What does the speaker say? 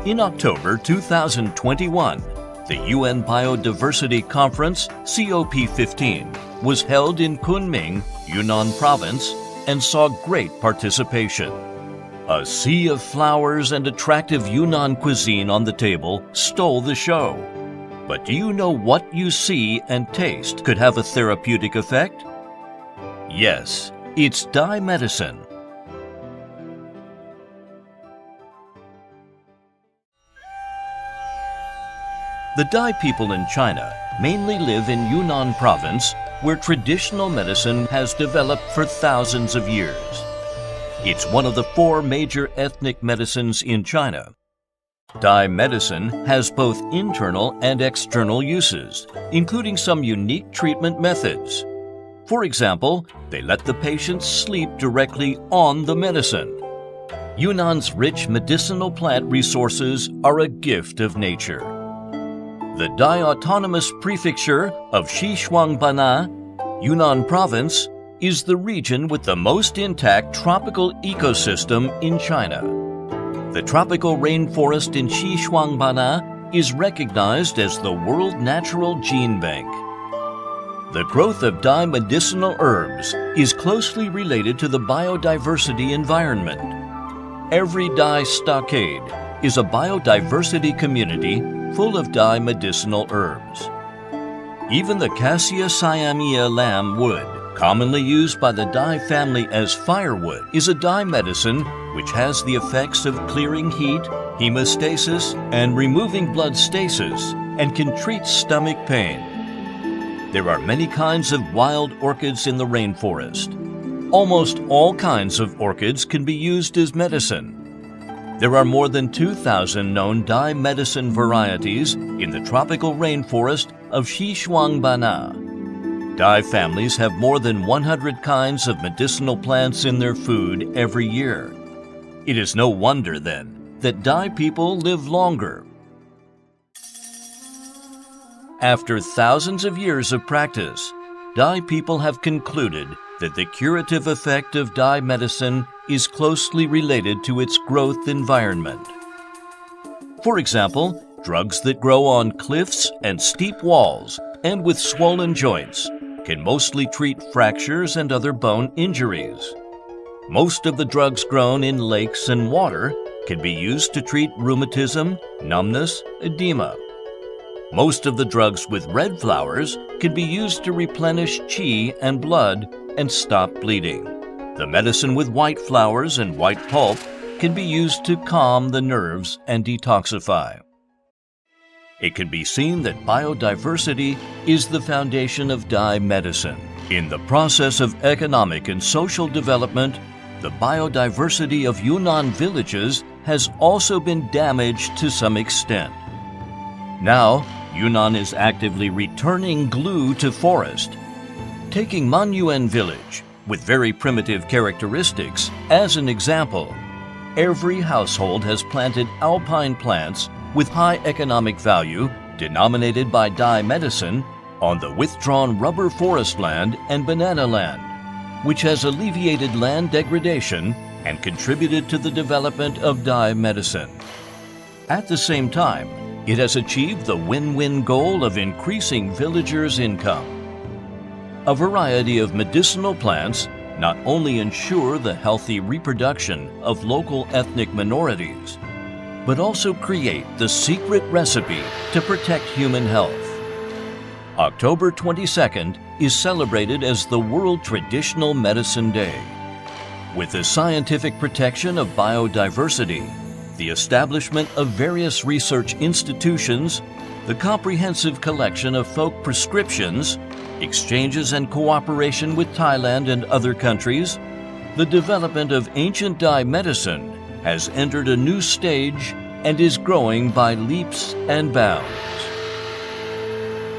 In October 2021, the UN Biodiversity Conference, COP15, was held in Kunming, Yunnan Province, and saw great participation. A sea of flowers and attractive Yunnan cuisine on the table stole the show. But do you know what you see and taste could have a therapeutic effect? Yes, it's dye medicine. The Dai people in China mainly live in Yunnan Province, where traditional medicine has developed for thousands of years. It's one of the 4 major ethnic medicines in China. Dai medicine has both internal and external uses, including some unique treatment methods. For example, they let the patients sleep directly on the medicine. Yunnan's rich medicinal plant resources are a gift of nature. The Dai Autonomous Prefecture of Xishuangbanna, Yunnan Province, is the region with the most intact tropical ecosystem in China. The tropical rainforest in Xishuangbanna is recognized as the World Natural Gene Bank. The growth of Dai medicinal herbs is closely related to the biodiversity environment. Every Dai stockade is a biodiversity community full of Dai medicinal herbs. Even the Cassia Siamia lamb wood, commonly used by the Dai family as firewood, is a Dai medicine which has the effects of clearing heat, hemostasis, and removing blood stasis, and can treat stomach pain. There are many kinds of wild orchids in the rainforest. Almost all kinds of orchids can be used as medicine. There are more than 2,000 known Dai medicine varieties in the tropical rainforest of Xishuangbanna. Dai families have more than 100 kinds of medicinal plants in their food every year. It is no wonder, then, that Dai people live longer. After thousands of years of practice, Dai people have concluded that the curative effect of Dai medicine is closely related to its growth environment. For example, drugs that grow on cliffs and steep walls and with swollen joints can mostly treat fractures and other bone injuries. Most of the drugs grown in lakes and water can be used to treat rheumatism, numbness, edema. Most of the drugs with red flowers can be used to replenish qi and blood and stop bleeding. The medicine with white flowers and white pulp can be used to calm the nerves and detoxify. It can be seen that biodiversity is the foundation of Dai medicine. In the process of economic and social development, the biodiversity of Yunnan villages has also been damaged to some extent. Now, Yunnan is actively returning glue to forest. Taking Manyuan village, with very primitive characteristics, as an example, every household has planted alpine plants with high economic value, denominated by Dai medicine, on the withdrawn rubber forest land and banana land, which has alleviated land degradation and contributed to the development of Dai medicine. At the same time, it has achieved the win-win goal of increasing villagers' income. A variety of medicinal plants not only ensure the healthy reproduction of local ethnic minorities, but also create the secret recipe to protect human health. October 22nd is celebrated as the World Traditional Medicine Day. With the scientific protection of biodiversity, the establishment of various research institutions, the comprehensive collection of folk prescriptions, exchanges and cooperation with Thailand and other countries, the development of ancient Dai medicine has entered a new stage and is growing by leaps and bounds.